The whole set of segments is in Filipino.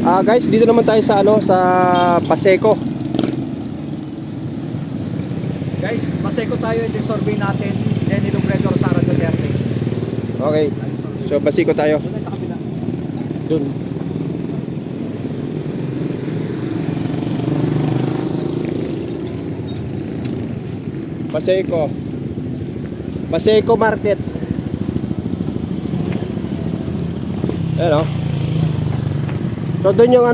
Guys, dito naman tayo sa sa Paseco. Guys, Paseco tayo, ito yung survey natin. Lenny Robredo, Sara Duterte. Okay. So Paseco tayo. Doon tayo sa kabila. Dun. Paseco. Paseco Market. Ayan o. So doon yung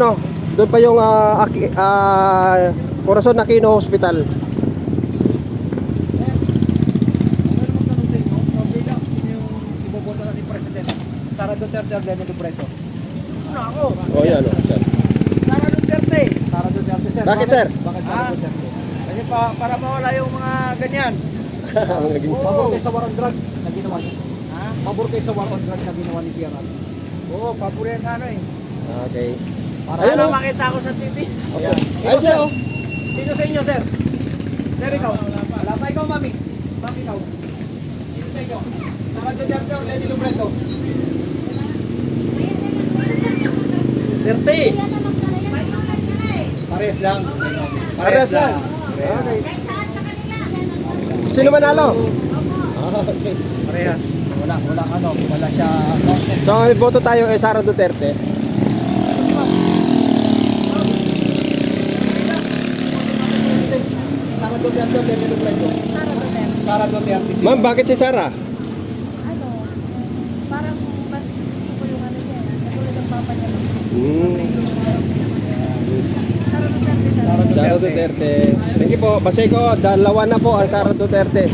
doon pa yung Corazon Aquino Hospital. Sara Duterte o Lenny Robredo? Ano ako? Oh, yan o. Sara Duterte. Sara Duterte, sir. Bakit, sir? Bakit Sara Duterte? Kasi para mawala yung mga ganyan. Naging- Pabor kayo sa war on drug na ginawa niya. Ha? Pabor kayo sa war on drug na ginawa ni Pierre. Oo, pabor yan Okay. Para Ayun, oh. makita ko sa TV. Ayan. Ikaw, Ayun, sir. sir. Sino sa inyo, sir? Sir, ikaw. Wala pa. Ikaw, mami. Mami, ikaw. Sino sa inyo? Sara Duterte o Lenny Robredo? Duterte. Parehas lang. Parehas lang. Okay. Sino manalo? Okay. Parehas. Wala siya. So, may boto tayo Sara Duterte. Sara Duterte o Lenny Robredo? Sara Duterte. Ma'am, bakit si Sara? Parang mas gusto ko yung niya, katulad ng papa niya. Sara Duterte. Thank you po. Paseco, dalawa na po ang Sara Duterte.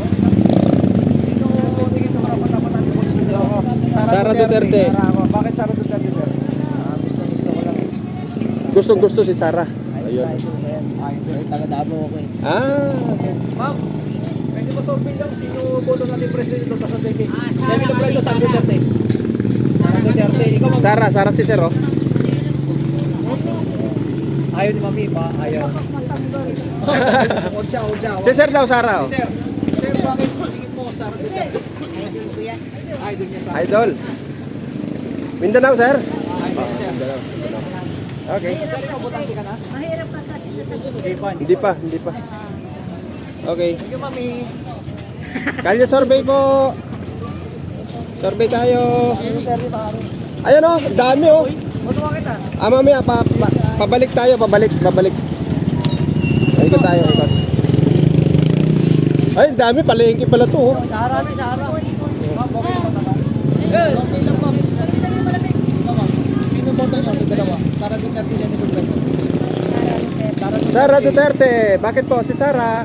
Sara Duterte. Bakit Sara Duterte, sir? Gusto ko lang. Gustong-gusto si Sara. Ayun. Taga-damo ko eh. Okay. Ma'am, pwede mo survey lang sino boto natin president ito sa decade? Lenny Robredo, Sara Duterte. Sara Duterte. Ikaw, ma'am. Sara si Sir, oh. Ayaw ni mami pa, ayaw. Odja. Si Sir daw, Sara, oh. Sir, bakit tingin mo Sara Duterte? Idol niya sa Idol. Mindanao, Sir? idol niya, sir. Okay. Sir, ikaw botante ka na? Mahirap ka kasi sa Hindi pa. Hindi pa. Okay. Thank you, mami. Kalye survey po. Survey tayo. Ayan, oh. Dami, oh. Matuwa kita. Mamaya, pabalik tayo. Pabalik. Ikot tayo, ikot. Ay, dami. Palengke pala to, oh. Sara. Ma'am, okay naman naman. Okay lang, ma'am. Sino boto niyo sa dalawa? Sara Duterte, Lenny Robredo. Sara Duterte. Bakit po si Sara?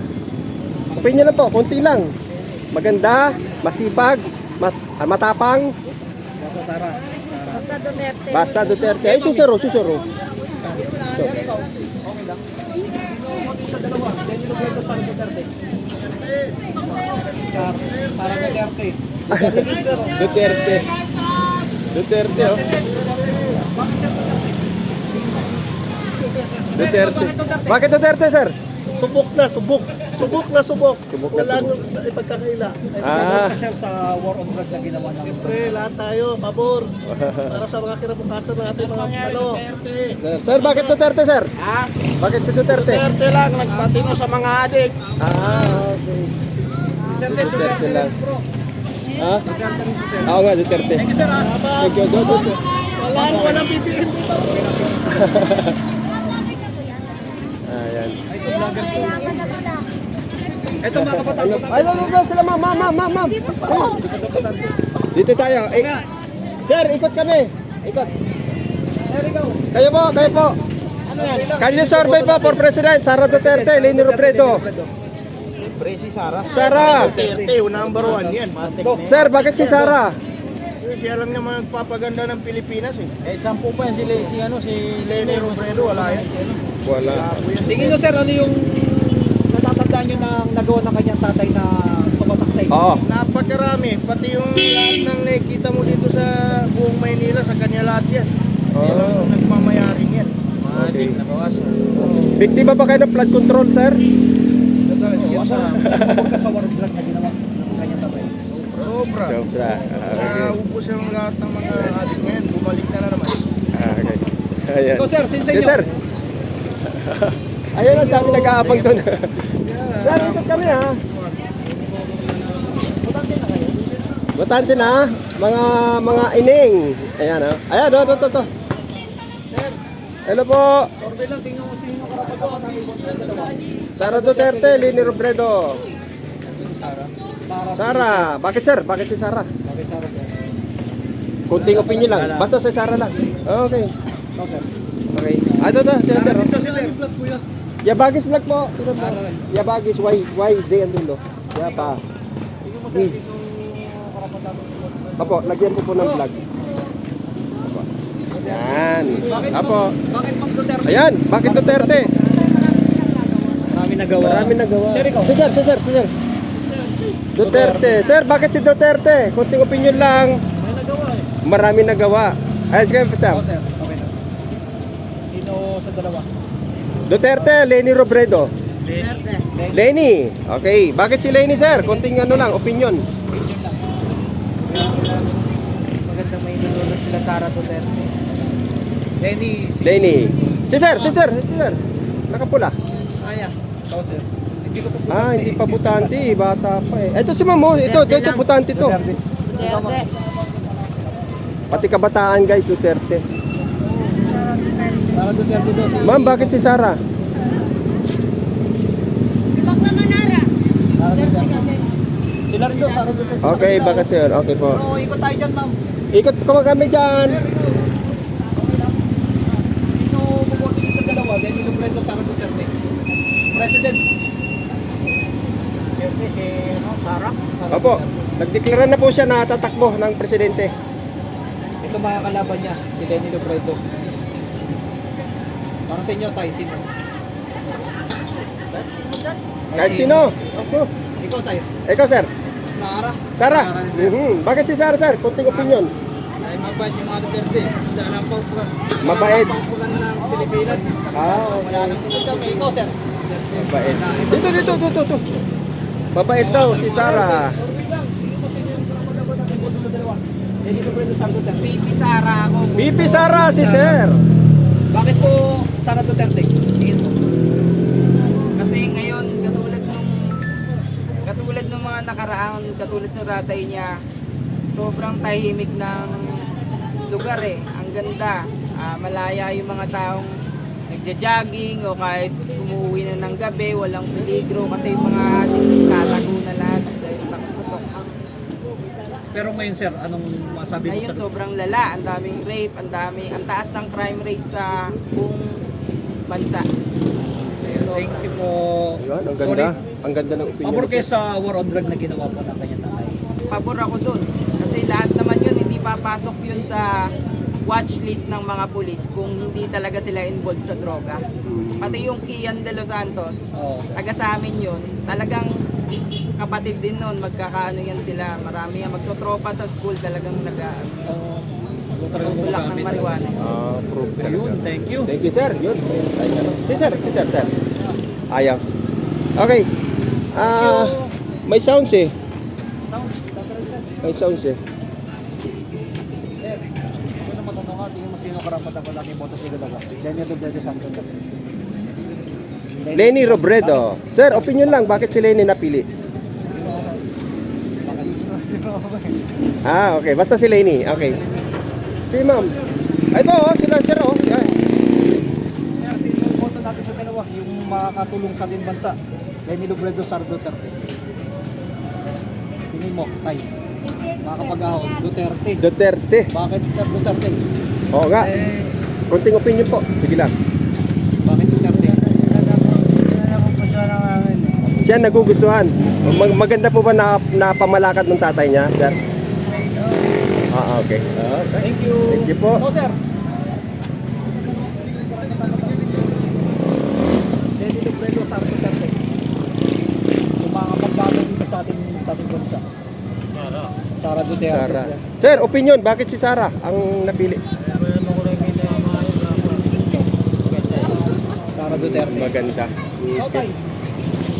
Opinion lang po, konti lang. Maganda, masipag, matapang. Basta Sara. Basta Duterte. Basta Duterte. Ay, si Sir, oh. Okay lang. Sino sa dalawa? Lenny Robredo, Sara Duterte. Sara Duterte. Duterte, oh. Duterte. Bakit Duterte, Sir? Subok na subok. Wala nang ipagkakaila. Sir, sa war on drug na ginawa ng Siyempre, lahat tayo, pabor. Para sa mga kinabukasan ng ating mga Sir, bakit Duterte, Sir? Bakit si Duterte? Duterte lang, nagpatino sa mga adik. Okay. Duterte lang. Oo nga, Duterte. Thank you, sir. Thank you, Duterte. Walang bibihin dito. Ayan. Ito mga kabataan. Ay, doon sila, ma'am. Dito tayo. Sir, ikot kami. Ikot. Kayo po. Ano yan? Kalye survey po for President. Sara Duterte, Lenny Robredo. Si Sara. Sara. Duterte, number 1 yan. Sir, bakit si Sara? Siya lang naman magpapaganda ng Pilipinas eh. Sampu pa yan si Lenny Robredo. Wala yan. Wala. Tingin nyo, sir, ano yung natatandaan nyo na nagawa ng kanyang tatay na tumatak sa inyo? Oo. Napakarami, pati yung lahat ng nakikita mo dito sa buong Maynila, sa kanya lahat yan. Yan ang nagmamayaring yan. Okay. Biktima ba kayo ng flood control, sir? Huwag ka sa war on drug na ginawa ng kanyang tatay. Sobra. Sobra. Naubos ang lahat ng mga adik ngayon, bumalik na naman. Okay. Ayan. Ito sir, sinsa Yes, nyo. sir. Ayun, ang dami nag-aabang doon. Sir, ikot kami ha. Botante na, mga ining. Ayan ha. Ayan, to. Hello po. Orbe lang, tingnan mo sino karapat ko. Sara Duterte, Leni Robredo. Sara. Bakit sir? Bakit si Sara? Bakit Sara sir? Kunting opinion lang. Basta si Sara lang. Okay. Ito sir. Okay. Ito, sila sir. Ito si sir. Yabagis vlog po. Sino po? Yabagis, YZ ang dulo. Yaba. Wiz. Apo, lagyan po ng vlog. Apo. Yan. Apo. Bakit Ma'am Duterte? Ayan, bakit Duterte? Marami nagawa. Marami nagawa. Sir, ikaw. Si sir. Duterte. Sir, bakit si Duterte? Kunting opinion lang. May nagawa eh. Marami nagawa. Ayos kayo, Sam. Sir, okay na. Sino sa dalawa? Duterte, Leni Robredo. Leni. Okay. Bakit si Leni, sir? Kunting ano lang, opinion. Magandang may nunod sila Sara Duterte. Lenny, si... Leni. Si sir. Nakapula. Aya. Ikaw sir. Hindi ko pa Ah, hindi pa butante. Bata pa eh. Ito si ma'am, oh. Ito butante to. Duterte. Pati kabataan, guys, Duterte. Sara Duterte daw si... Ma'am, bakit si Sara? Si Bakla Manara. Sara Duterte. Sila rin daw, Sara Duterte. Okay, baka sir. Okay po. Oo, ikot tayo dyan ma'am. Ikot ko kami dyan. Sino buboto niyo sa dalawa? Lenny Robredo, Sara Duterte. President. Duterte si Sara. Opo. Nagdeklara na po siya na tatakbo ng presidente. Ito mga kalaban niya, si Lenny Robredo. Para sa inyo tayo, sino? Kahit sino. Opo. Ikaw tayo. Ikaw, sir. Sara. Sara. Bakit si Sara, sir? Kunting opinion. Ay, mabait yung mga Duterte. Dahil ang pagpugan. Mabait. Pagpugan ng Pilipinas. Ah, Wala nang sunod kami. Ikaw, sir. mabait. Dito. Mabait daw si Sara. Lenny Robredo, Sara Duterte. Pipi Sara ako. BP Sara si sir. Bakit po Sara Duterte? Tingin mo. Kasi ngayon, katulad ng mga nakaraan, katulad sa ratay niya, sobrang tahimik ng lugar eh. Ang ganda. Malaya yung mga taong nagja-jogging o kahit umuwi na ng gabi, walang peligro kasi yung mga ating tatago na lahat dahil takot sa tokhang. Pero ngayon, sir, anong masabi mo Ngayon sa... sobrang lala, ang daming rape, ang taas ng crime rate sa buong bansa. Thank you po. Ayun, ang Sorry. ganda. Ang ganda ng opinion. Pabor kayo sa war on drug na ginawa po ng kanyang tatay. Pabor ako dun. Kasi lahat naman yun, hindi papasok yun sa watch list ng mga pulis kung hindi talaga sila involved sa droga. Pati yung Kian de los Santos, Oo, sir. taga sa amin yun, talagang kapatid din nun, magkakaano yan sila. Marami yan, magtotropa sa school, talagang nag-tulak ng marijuana. Proof Yun, talaga. thank you. Thank you, sir. Yun. Si sir. Ayaw. Okay. May sounds eh. May sounds eh. Sir, ito na matanong ka, tingin mo sino karapat ang laki boto sa dalawa? Lenny Robredo, Sara Duterte. Leni Robredo. Sir, opinion lang. Bakit si Leni napili? Okay. Basta si Leni. Okay. Si ma'am. Ito, sila sir. Yan. Sir, tingin mo boto natin sa dalawa, yung makakatulong sa ating bansa. Lenny Robredo, Sara Duterte. Tingin mo, tay. Makakapag-ahon, Duterte. Duterte. Bakit Sir Duterte? Oo nga. Kunting opinion po. Sige lang. Bakit Duterte? Siya nagugustuhan. Maganda po ba na pamalakad ng tatay niya, sir? Okay. Thank you. Thank you po. Oh, sir. Lenny Robredo, Sara Duterte. Yung mga pagbago dito sa ating bansa. Sara Duterte. Sara. Sir, opinion. Bakit si Sara ang napili? Sara Duterte. Maganda. Okay.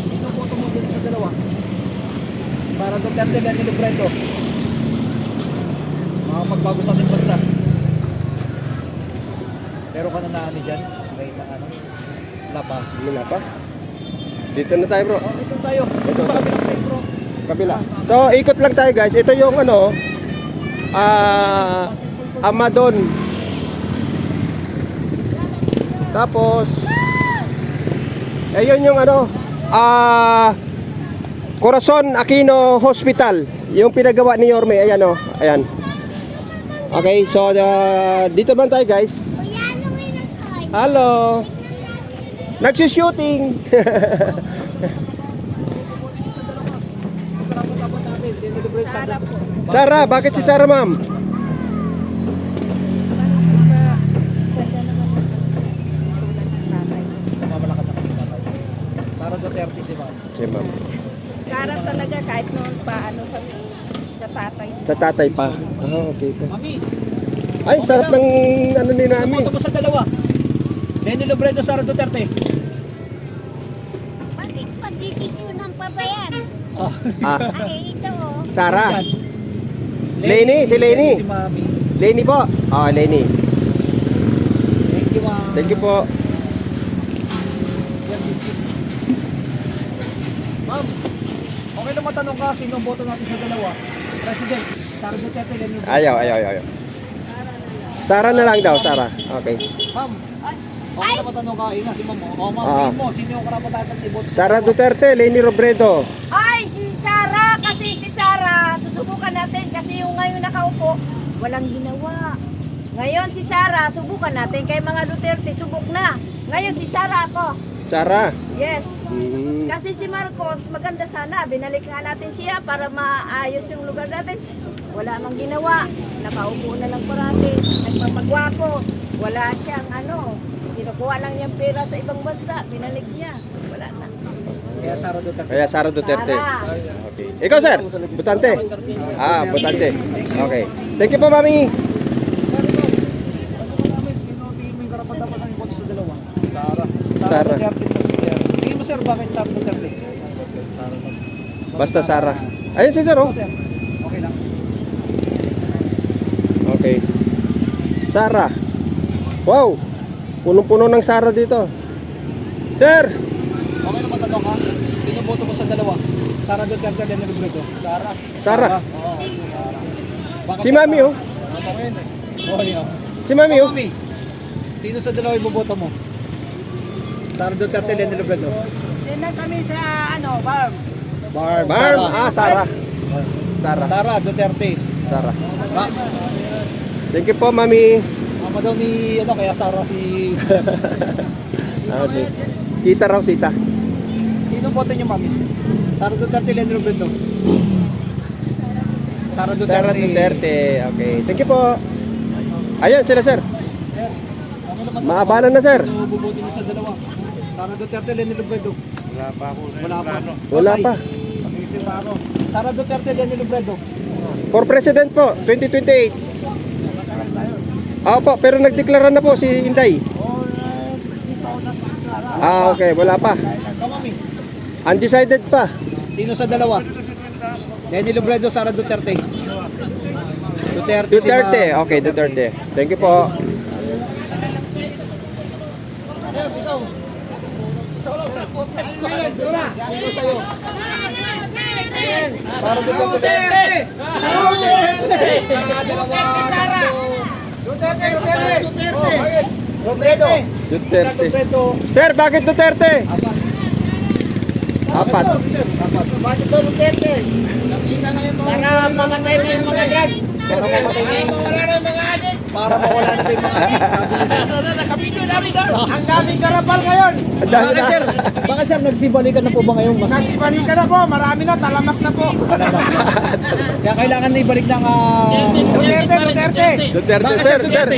Sino po tumutulong sa dalawa? Sara Duterte, Lenny Robredo. Mga pagbago sa ating bansa. Meron ka na ano dyan? May na ano? Lapa. Wala pa. Dito na tayo bro. Oh, ito tayo. Ito, Sa ito. kabilang side bro. Kabila. So, ikot lang tayo guys. Ito yung ano, Amadon. Tapos, ayun yung ano, Corazon Aquino Hospital. Yung pinagawa ni Yorme. Ayan o. Ayan. Okay, so dito naman tayo guys. Hello. Nagsushooting. Sarah, bakit si Sarah ma'am? Sara Duterte si ma'am. Si ma'am. Sarap talaga kahit noon pa ano kami sa tatay. Sa tatay pa. Ah, okay po. Mami, Ay, sarap ng ano ni Nami. boto mo sa dalawa. Lenny Robredo, Sara Duterte. Bakit pagdidesisyonan pa ba yan? Ah. Ay, ito oh. Sarah. Lenny, si Lenny. Si Mami. Lenny po. Ah, Lenny. Thank you, ma'am. Thank you po. Yan, biscuit. Ma'am, okay lang matanong ka, sino ang boto natin sa dalawa? President, Sara Duterte, Lenny Robredo. Ayaw. Sarah na lang daw, Sarah. Okay. Ma'am, okay lang matanong ka, ina si ma'am. O ma'am, Ah. tingin mo, sino yung karapat-dapat iboto? Sarah Duterte, Lenny Robredo. Ay, si Sarah, kasi si Sarah, susubukan natin kasi yung ngayon nakaupo, walang ginawa. Ngayon si Sarah, subukan natin. Kay mga Duterte, subok na. Ngayon si Sarah ako. Sarah. Yes. Mm. Kasi si Marcos, maganda sana. Binalik nga natin siya para maayos yung lugar natin. Wala mang ginawa. Nakaupo na lang parati. Nagpapagwapo. Wala siyang ano. Kinukuha lang niyang pera sa ibang bansa. Binalik niya. Wala na. Kaya Sara Duterte. Kaya Sarah Duterte. Sarah. Okay. Ikaw, sir? Butante. Ah, butante. Okay. Thank you po, Mami. Ano namin, sino tingin mo yung karapat-dapat ng iboto sa dalawa? Sara. Sara. Duterte. Tingin mo sir, bakit Sara Duterte? Basta Sarah. Ayun si sir, oh. Sir, okay lang. Okay. Sarah. Wow. Punong-puno ng Sarah dito. Sir. Okay lang matanong ka, sino boto mo sa dalawa? Sara Duterte, Lenny Robredo. Sara. Sarah. Oo. Sara. Bakit Si Mami, oh. Oh, yeah. Si Mami, oh. Mami, sino sa dalawa iboboto mo? Sara Duterte, Lenny Robredo. Tinan kami sa ano, Barb. Barb. Barb. Ah, Sarah. Sarah. Sara Duterte. Sarah. Ba? Thank you po, Mami. Mama daw ni, ano, kaya Sara si... Okay. Tita raw, tita. Sino boto niyo, Mami? Sara Duterte, Lenny Robredo. Sara Duterte. Sarah Duterte. Okay. Thank you po. Ayan sila, sir. Ano naman? Maabalan na, sir. Sino boboto niyo sa dalawa? Sara Duterte, Lenny Robredo. Wala pa ako. Wala pa. Wala pa. Sara Duterte, Lenny Robredo. For President po, 2028. Opo, pero nagdeklara na po si Inday. Ah, okay. Wala pa. Ikaw, Mami. Undecided pa. Sino sa dalawa? Lenny Robredo, Sara Duterte. Duterte. si Duterte. Ma'am. Okay, Duterte. Thank you po. Sino sa'yo? Sara Duterte. Robredo. Duterte. Robredo. Sir, bakit Duterte? Apat. Bakit daw Duterte? Para mamatay na yung mga drugs. Para mamatay na yung mga adik. Para mawala na yung mga adik. Sabi niya. Ang daming karapal ngayon. Ang dami na. Sir, baka sir, nagsibalikan na po ba ngayon? Nagsibalikan na po, marami na, talamak na po. Kaya kailangan na ibalik ng... Duterte. Duterte, sir. Sir,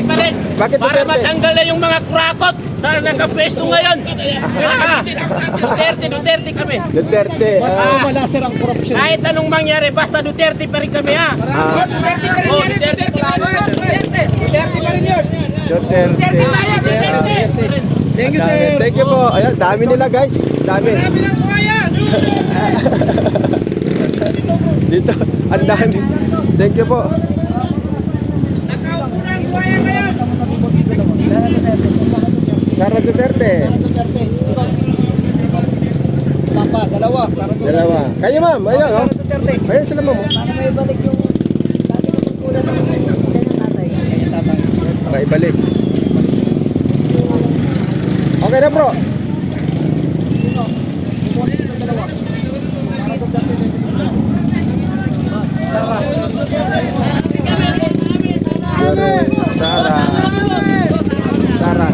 bakit Para Duterte? matanggal na yung mga krakot sa nakapwesto ngayon. Duterte kami. Duterte. Mas Ah, wala sir ang corruption. Kahit anong mangyari, basta Duterte pa rin kami ha. ah, Oh, Duterte pa rin. Duterte pa rin yun. Duterte. Thank you Dami. sir. Thank you po. Ayan, dami nila guys. Dami. Marami ng buhaya. Dito, ang dami. Thank you po. Nakaupo na ang buhaya ngayon. Sara Duterte. Duterte. Papa, dalawa. Sara Duterte. Dalawa. Kayo ma'am, ayun oh. Sara Duterte. Ayun sila ma'am. Para may balik yung dati ko pagkulat ng kanyang tatay. Para ibalik. Okay na bro. Sara. Sara.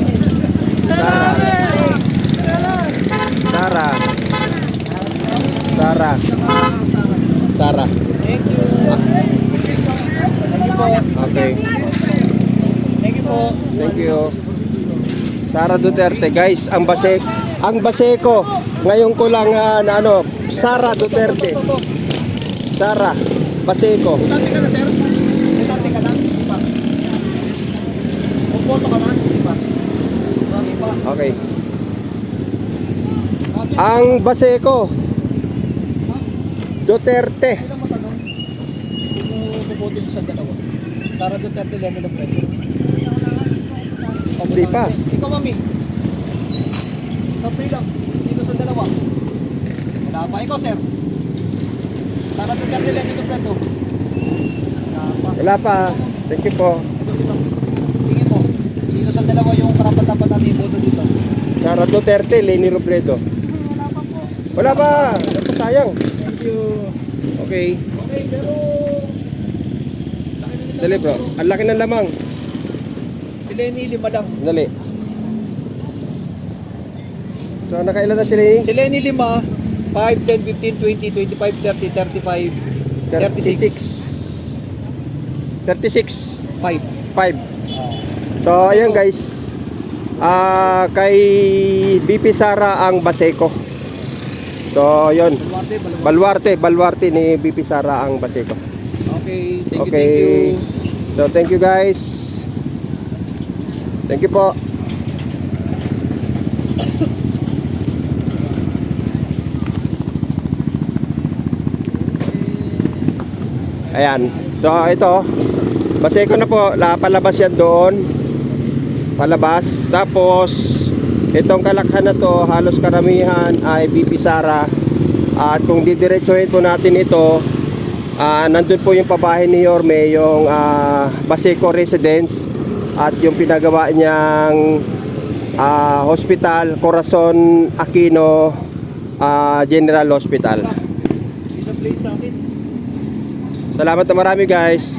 Sara. Sara. Sara. Sara. Okay. Thank you po. Thank you. Sara Duterte, guys, ang Baseco. Ngayon ko lang na ano, Sara Duterte. Sara Baseco. Duterte ka na, sir? Duterte ka na? Di ba? Pupoto ka na? Di ba? Di ba? Okay. Ang Baseco Duterte. Pupoto sa dalawa. Sara Duterte, Leni Robredo. Di pa. Ikaw, mami. Sabay lang. Dito sa dalawa. Wala pa. Ikaw, sir. Sara Duterte, Leni Robredo. Wala pa. Wala pa. Thank you po. Tingin mo. Dito sa dalawa yung karapat-dapat natin iboto dito. Sara Duterte, Leni Robredo. Wala pa. Ito sayang. Thank you. Okay. Okay, pero... Dali bro. Ang laki ng lamang. Si Lenny, 5 lang. Dali. So nakailan na sila eh? Si Lenny, 5. 5, 10, 15, 20, 25, 30, 35, 36. 36. 5. 5. So ayan guys. Kay BP Sara ang Baseco. So yon. Baluarte ni BP Sara ang Baseco. Okay, thank you, Okay. thank you. So thank you guys. Thank you po. Ayan. So ito, Baseco na po, palabas yan doon. Palabas. Tapos itong kalakhan na to, halos karamihan ay BP Sara. At kung didiretsuhin po natin ito, nandun po yung pabahay ni Yorme, yung Baseco Residence. At yung pinagawa niyang hospital, Corazon Aquino General Hospital. Dito, please, sa akin. Salamat na marami guys.